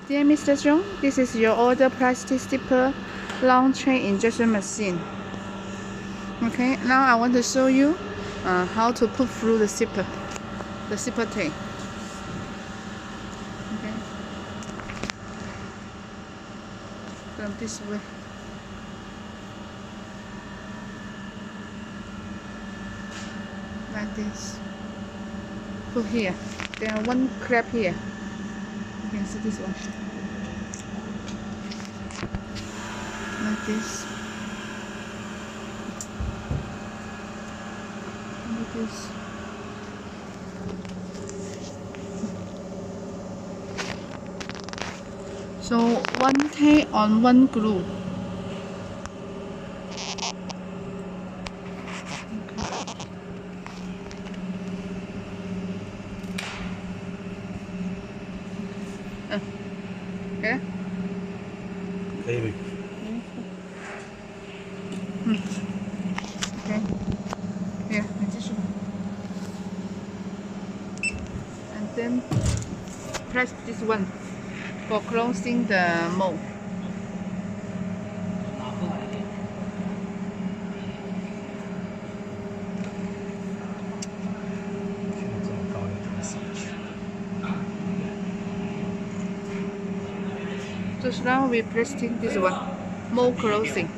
Dear Mr. Zhong, this is your order plastic zipper long chain injection machine. Okay, now I want to show you how to put through the zipper tag. Okay, go this way. Like this. Put here. There are one clip here. You can see this one. Like this. Like this. So one tape on one glue. Okay. Baby. Okay. Here, and then press this one for closing the mold. Just now we pressing this one, mold closing.